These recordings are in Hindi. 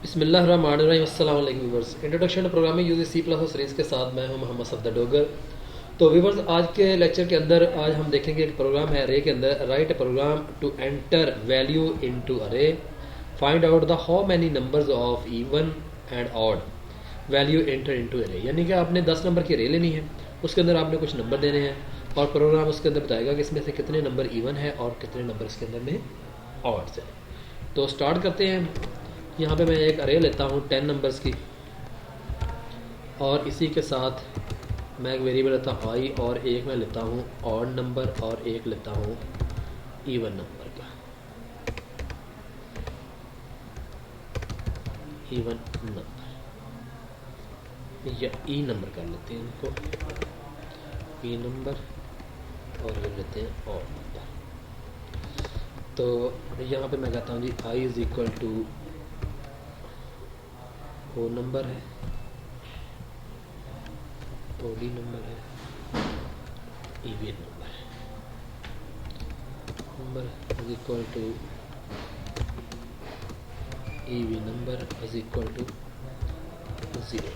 बिस्मिल्लाहिर्रहमानिर्रहीम। अस्सलाम वालेकुम viewers. Introduction to programming using C plus series के साथ मैं हूं मोहम्मद सफदर डोगर। तो व्यूअर्स, आज के लेक्चर के अंदर आज हम देखेंगे एक प्रोग्राम है अरे के अंदर। Write a program to enter value into array, find out the how many numbers of even and odd value enter into array. यानी कि आपने 10 नंबर की अरे लेनी है, उसके अंदर आपने कुछ नंबर देने हैं और प्रोग्राम उसके अंदर बताएगा कि इसमें से कितने नंबर इवन है और कितने नंबर इसके अंदर में ऑड्स है। तो स्टार्ट करते हैं। यहाँ पे मैं एक अरे लेता हूँ 10 नंबर्स की और इसी के साथ मैं एक वेरिएबल लेता हूँ आई, और एक मैं लेता हूँ ऑड नंबर और एक लेता हूँ इवन नंबर का, इवन नंबर या ई नंबर कर लेते हैं इनको, ई नंबर, और ये लेते हैं ऑड नंबर। तो यहाँ पे मैं कहता हूँ जी आई इज़ इक्वल टू वो नंबर है, ओडी नंबर है, इवन नंबर है। Number is equal to even number is equal to 0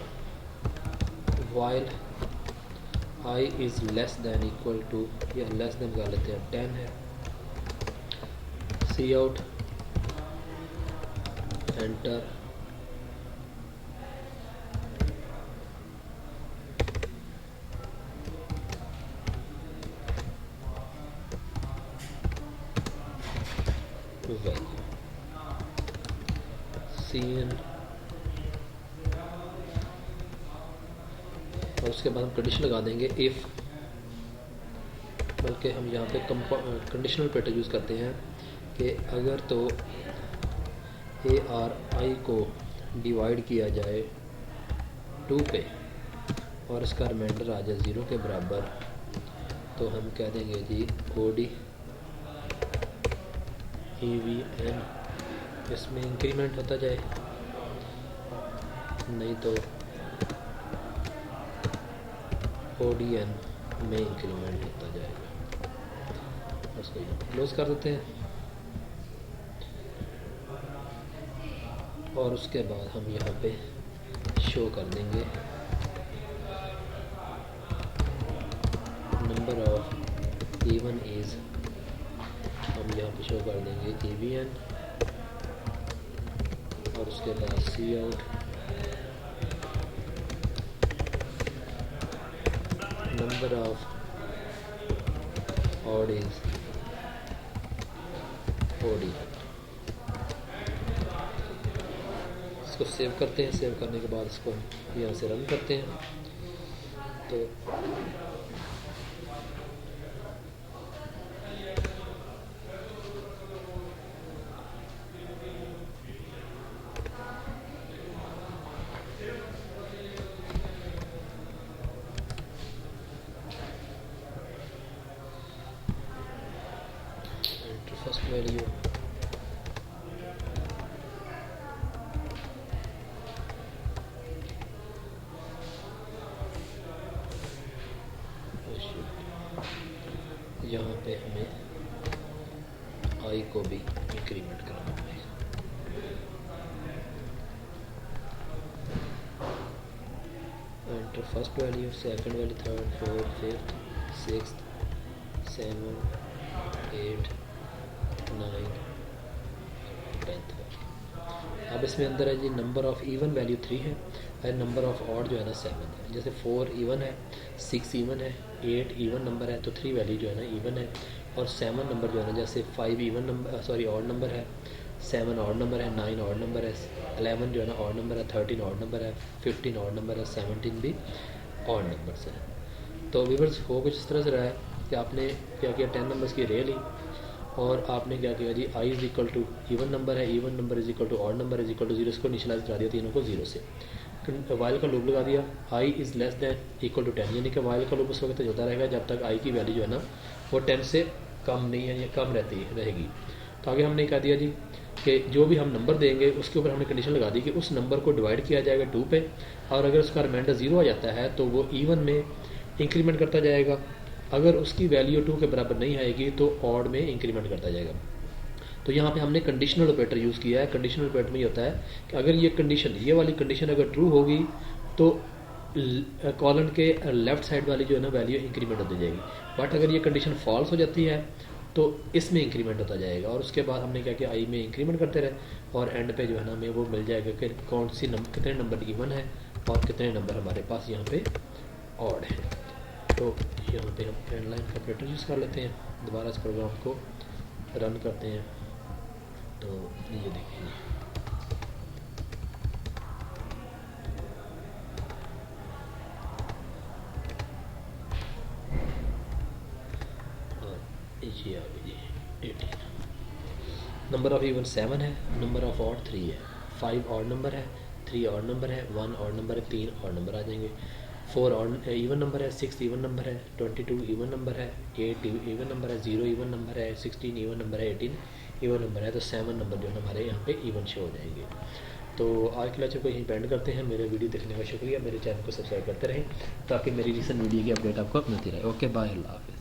while i is less than equal to, या लेस देन कर लेते हैं 10 है। C out enter value, C in, और उसके बाद हम कंडीशन लगा देंगे इफ़, बल्कि हम यहाँ पे कंडीशनल पैटर्न यूज़ करते हैं कि अगर तो ए आर आई को डिवाइड किया जाए 2 पे और इसका रिमाइंडर आ जाए 0 के बराबर, तो हम कह देंगे जी O D E V N, इसमें इंक्रीमेंट होता जाए, नहीं तो ओ डी एन में इंक्रीमेंट होता जाएगा। उसको यहाँ क्लोज कर देते हैं और उसके बाद हम यहाँ पे शो कर देंगे नंबर ऑफ इवन इज, हम यहाँ पे शो कर देंगे EVN, और उसके बाद C out number of odd is OD. इसको सेव करते हैं। सेव करने के बाद इसको यहाँ से रन करते हैं। तो फर्स्ट वैल्यू, यहाँ पे हमें आई को भी इंक्रीमेंट करना है। Enter first value, second value, third, fourth, fifth, sixth, 7, 8, 9, 10th value. अब इसमें अंदर है जी नंबर ऑफ इवन वैल्यू 3 है और नंबर ऑफ ऑड जो है ना 7 है। जैसे 4 इवन है, 6 इवन है, 8 इवन नंबर है, तो 3 वैल्यू जो है ना इवन है। और 7 नंबर जो है ना, जैसे 5 even number, sorry odd number है, 7 ऑड नंबर है, 9 ऑड नंबर है, 11 जो है ना ऑड नंबर है, 13 ऑड नंबर है, 15 ऑड नंबर है, 17 भी ऑड नंबर से है। तो व्यूअर्स, हो कुछ इस तरह से रहा है कि आपने क्या किया, 10 नंबर्स की अरे ली और आपने क्या किया जी i is equal to even number है, even number is equal to odd number is equal to 0, इसको इनिशियलाइज करा दिया तीनों को 0 से। वाइल का लूप लगा दिया, i is less than equal to 10, यानी कि वाइल का लूप उस वक्त चलता रहेगा जब तक आई की वैल्यू जो है ना वो 10 से कम नहीं है या कम रहेगी। तो आगे हमने कह दिया जी कि जो भी हम नंबर देंगे उसके ऊपर हमने कंडीशन लगा दी कि उस नंबर को डिवाइड किया जाएगा 2 पे, और अगर उसका रिमाइंडर 0 आ जाता है तो वो इवन में इंक्रीमेंट करता जाएगा, अगर उसकी वैल्यू 2 के बराबर नहीं आएगी तो ऑड में इंक्रीमेंट करता जाएगा। तो तो यहाँ पे हमने कंडीशनल ऑपरेटर यूज़ किया है। कंडीशनल ऑपरेटर में ये होता है कि अगर ये कंडीशन, ये वाली कंडीशन अगर ट्रू होगी तो कॉलन के लेफ़्ट साइड वाली जो है ना वैल्यू इंक्रीमेंट होती जाएगी, बट अगर ये कंडीशन फॉल्स हो जाती है तो इसमें इंक्रीमेंट होता जाएगा। और उसके बाद हमने क्या किया, आई में इंक्रीमेंट करते रहे और एंड पे जो है ना हमें वो मिल जाएगा कि कौन सी कितने नंबर इवन है और कितने नंबर हमारे पास यहाँ पे ऑड है। तो यहाँ पे हम एंड लाइन का ऑपरेटर यूज़ कर लेते हैं। दोबारा इस प्रोग्राम को रन करते हैं तो ये देखेंगे ये आ गई जी 18। नंबर ऑफ इवन 7 है, नंबर ऑफ ऑड 3 है, 5 ऑड नंबर है, 3 ऑड नंबर है, 1 ऑड नंबर है, 3 ऑड नंबर आ जाएंगे, 4 ऑड इवन नंबर है, 6 इवन नंबर है, 22 इवन नंबर है, 8 इवन नंबर है, 0 इवन नंबर है, 16 इवन नंबर है, 18 इवन नंबर है। तो 7 नंबर जो है हमारे यहाँ पे इवन शो हो जाएंगे। तो आज के लेक्चर को यहीं पेंड करते हैं। मेरे वीडियो देखने का शुक्रिया। मेरे चैनल को सब्सक्राइब करते रहें ताकि मेरी रिसेंट वीडियो की अपडेट आपको मिलती रहे। ओके बाय, अल्लाह हाफिज़।